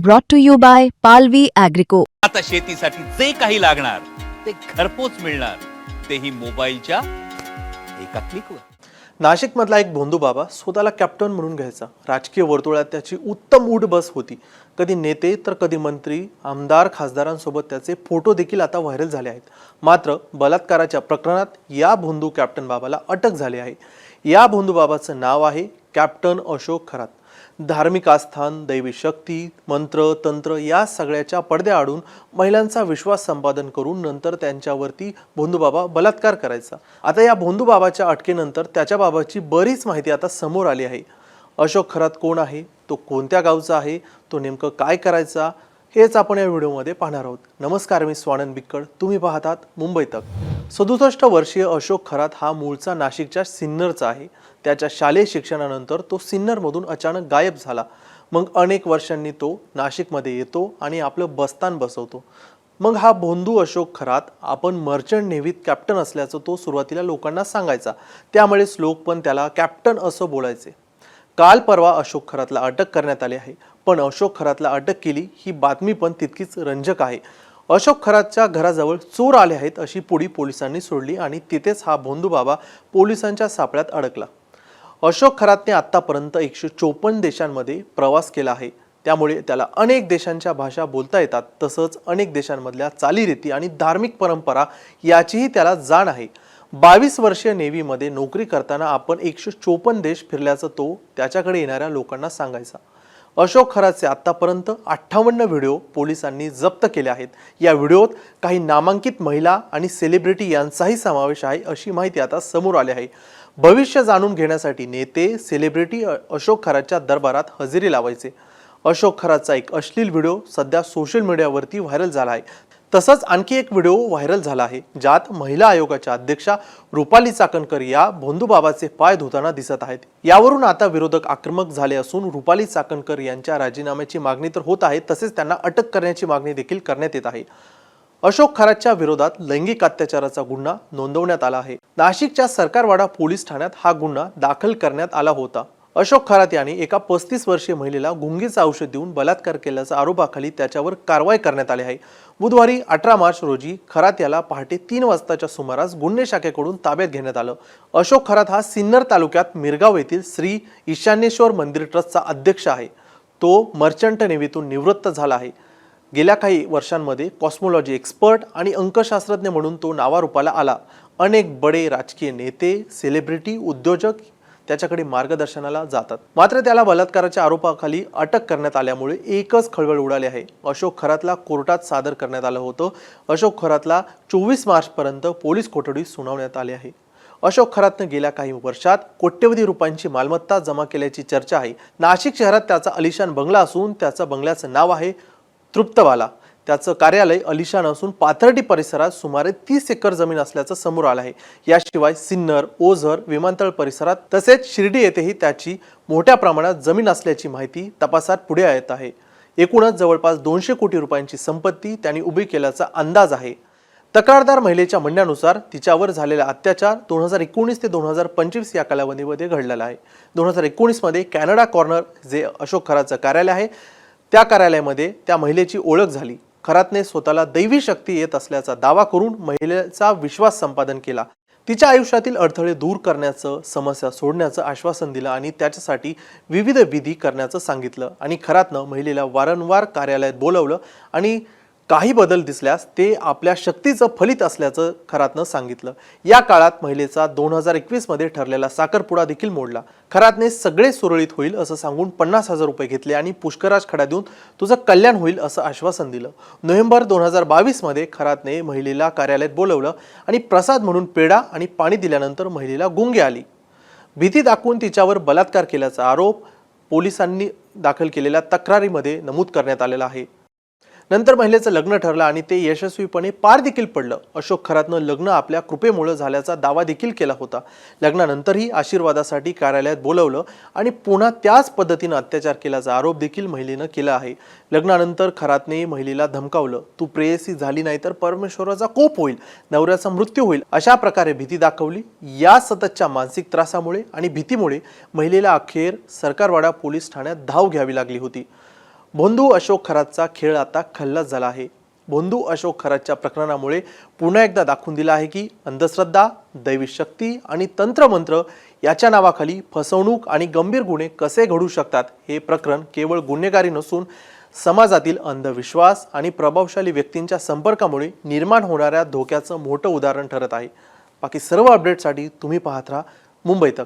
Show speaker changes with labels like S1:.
S1: brought to you by Palvi Agrico.
S2: आता शेतीसाठी जे काही लागणार ते घरपोच मिळणार, तेही मोबाईलच्या एका क्लिकवर.
S3: नाशिकमधला एक भोंदू बाबा स्वतःला कॅप्टन म्हणून घ्यायचा. राजकीय वर्तुळात त्याची उत्तम उठ बस होती. कधी नेते तर कधी मंत्री, आमदार, खासदारांसोबत त्याचे फोटो देखील आता व्हायरल झाले आहेत. मात्र बलात्काराच्या प्रकरणात या भोंदू कॅप्टन बाबाला अटक झाली आहे. या भोंदू बाबाचं नाव आहे कॅप्टन अशोक खरात. धार्मिक आस्थान, दैवी शक्ती, मंत्र, तंत्र या सगळ्याच्या पडद्याआडून महिलांचा विश्वास संपादन करून नंतर त्यांच्यावरती भोंदू बाबा बलात्कार करायचा. आता या भोंदू बाबाच्या अटकेनंतर त्याच्या बाबाची बरीच माहिती आता समोर आली आहे. अशोक खरात कोण आहे, तो कोणत्या गावचा आहे, तो नेमकं काय करायचा, हेच आपण या व्हिडिओमध्ये पाहणार आहोत. नमस्कार, मी स्वानंद बिक्कड, तुम्ही पाहतात मुंबई तक. 67 वर्षीय अशोक खरात हा मूळचा नाशिकच्या सिन्नरचा आहे. त्याच्या शालेय शिक्षणानंतर तो सिन्नरमधून अचानक गायब झाला. मग अनेक वर्षांनी तो नाशिकमध्ये येतो आणि आपलं बस्तान बसवतो. मग हा भोंदू अशोक खरात आपण मर्चंट नेव्हीत कॅप्टन असल्याचं तो सुरुवातीला लोकांना सांगायचा. त्यामुळेच लोक पण त्याला कॅप्टन असं बोलायचे. काल परवा अशोक खरातला अटक करण्यात आली आहे. पण अशोक खरातला अटक केली ही बातमी पण तितकीच रंजक आहे. अशोक खरातच्या घराजवळ चोर आले आहेत अशी पुडी पोलिसांनी सोडली आणि तिथेच हा भोंदू बाबा पोलिसांच्या सापळ्यात अडकला. अशोक खरातने आतापर्यंत 154 देशांमध्ये प्रवास केला आहे. त्यामुळे त्याला अनेक देशांच्या भाषा बोलता येतात. तसंच अनेक देशांमधल्या चालीरीती आणि धार्मिक परंपरा याचीही त्याला जाण आहे. 22 वर्षीय नेव्हीमध्ये नोकरी करताना आपण 154 देश फिरल्याचं तो त्याच्याकडे येणाऱ्या लोकांना सांगायचा. अशोक खरातचे आतापर्यंत 58 व्हिडिओ पोलिसांनी जप्त केले आहेत. या व्हिडिओत काही नामांकित महिला आणि सेलिब्रिटी यांचाही समावेश आहे अशी माहिती आता समोर आली आहे. भविष्य जाणून घेण्यासाठी नेते, सेलिब्रिटी अशोक खरातच्या दरबारात हजेरी लावायचे. अशोक खरातचा एक अश्लील व्हिडिओ सध्या सोशल मीडियावरती व्हायरल झाला आहे. तसंच आणखी एक व्हिडिओ व्हायरल झाला आहे ज्यात महिला आयोगाच्या अध्यक्षा रुपाली चाकणकर या भोंदू बाबाचे पाय धुताना दिसत आहेत. यावरून आता विरोधक आक्रमक झाले असून रुपाली चाकणकर यांच्या राजीनाम्याची मागणी तर होत आहे, तसेच त्यांना अटक करण्याची मागणी देखील करण्यात येत आहे. अशोक खरातच्या विरोधात लैंगिक अत्याचाराचा गुन्हा नोंदवण्यात आला आहे. नाशिकच्या सरकारवाडा पोलीस ठाण्यात हा गुन्हा दाखल करण्यात आला होता. अशोक खरात यांनी एका 35 वर्षीय महिलेला गुंगीचं औषध देऊन बलात्कार केल्याच्या आरोपाखाली त्याच्यावर कारवाई करण्यात आली आहे. बुधवारी 18 मार्च रोजी खरात याला पहाटे 3 वाजताच्या सुमारास गुन्हे शाखेकडून ताब्यात घेण्यात आलं. अशोक खरात हा सिन्नर तालुक्यात मिरगाव येथील श्री ईशान्येश्वर मंदिर ट्रस्टचा अध्यक्ष आहे. तो मर्चंट नेव्हीतून निवृत्त झाला आहे. गेल्या काही वर्षांमध्ये कॉस्मोलॉजी एक्सपर्ट आणि अंकशास्त्रज्ञ म्हणून तो नावारूपाला आला. अनेक बडे राजकीय नेते, सेलिब्रिटी, उद्योजक त्याच्याकडे मार्गदर्शनाला जातात. मात्र त्याला बलात्काराच्या आरोपाखाली अटक करण्यात आल्यामुळे एकच खळबळ उडाली आहे. अशोक खरातला कोर्टात सादर करण्यात आलं होतं. अशोक खरातला 24 मार्च पर्यंत पोलीस कोठडीत सुनावण्यात आली आहे. अशोक खरातनं गेल्या काही वर्षात कोट्यवधी रुपयांची मालमत्ता जमा केल्याची चर्चा आहे. नाशिक शहरात त्याचा अलिशान बंगला असून त्याचं बंगल्याचं नाव आहे तृप्तवाला. त्याचं कार्यालय अलिशान असून पाथर्डी परिसरात सुमारे 30 एकर जमीन असल्याचं समोर आलं आहे. याशिवाय सिन्नर, ओझर, विमानतळ परिसरात तसेच शिर्डी येथेही त्याची मोठ्या प्रमाणात जमीन असल्याची माहिती तपासात पुढे येत आहे. एकूणच जवळपास 200 कोटी रुपयांची संपत्ती त्यांनी उभी केल्याचा अंदाज आहे. तक्रारदार महिलेच्या म्हणण्यानुसार तिच्यावर झालेला अत्याचार 2019 ते 2025 या कालावधीमध्ये घडलेला आहे. 2019 मध्ये कॅनडा कॉर्नर जे अशोक खरातचं कार्यालय आहे त्या कार्यालयामध्ये त्या महिलेची ओळख झाली. खरातने स्वतःला दैवी शक्ती येत असल्याचा दावा करून महिलेचा विश्वास संपादन केला. तिच्या आयुष्यातील अडथळे दूर करण्याचं, समस्या सोडण्याचं आश्वासन दिलं आणि त्याच्यासाठी विविध विधी करण्याचं सांगितलं. आणि खरातनं महिलेला वारंवार कार्यालयात बोलवलं आणि काही बदल दिसल्यास ते आपल्या शक्तीचं फलित असल्याचं खरातनं सांगितलं. या काळात महिलेचा 2021 मध्ये ठरलेला साखरपुडा देखील मोडला. खरातने सगळे सुरळीत होईल असं सांगून 50,000 रुपये घेतले आणि पुष्कराज खडा देऊन तुझं कल्याण होईल असं आश्वासन दिलं. नोव्हेंबर 2022 मध्ये खरातने महिलेला कार्यालयात बोलवलं आणि प्रसाद म्हणून पेढा आणि पाणी दिल्यानंतर महिलेला गुंगी आली. भीती दाखवून तिच्यावर बलात्कार केल्याचा आरोप पोलिसांनी दाखल केलेल्या तक्रारीमध्ये नमूद करण्यात आलेला आहे. नंतर महिलेचं लग्न ठरलं आणि ते यशस्वीपणे पार देखील पडलं. अशोक खरातनं लग्न आपल्या कृपेमुळे झाल्याचा दावा देखील केला होता. लग्नानंतरही आशीर्वादासाठी कार्यालयात बोलवलं आणि पुन्हा त्याच पद्धतीनं अत्याचार केल्याचा आरोप देखील महिलेनं केला आहे. लग्नानंतर खरातने महिलेला धमकावलं, तू प्रेयसी झाली नाही तर परमेश्वराचा कोप होईल, नवऱ्याचा मृत्यू होईल, अशा प्रकारे भीती दाखवली. या सततच्या मानसिक त्रासामुळे आणि भीतीमुळे महिलेला अखेर सरकारवाडा पोलीस ठाण्यात धाव घ्यावी लागली होती. भोंदू अशोक खरातचा खेळ आता खल्लास झाला आहे. भोंदू अशोक खरातच्या प्रकरणामुळे पुन्हा एकदा दाखवून दिलं आहे की अंधश्रद्धा, दैवी शक्ती आणि तंत्रमंत्र याच्या नावाखाली फसवणूक आणि गंभीर गुन्हे कसे घडू शकतात. हे प्रकरण केवळ गुन्हेगारी नसून समाजातील अंधविश्वास आणि प्रभावशाली व्यक्तींच्या संपर्कामुळे निर्माण होणाऱ्या धोक्याचं मोठं उदाहरण ठरत आहे. बाकी सर्व अपडेटसाठी तुम्ही पाहत राहा मुंबई तक.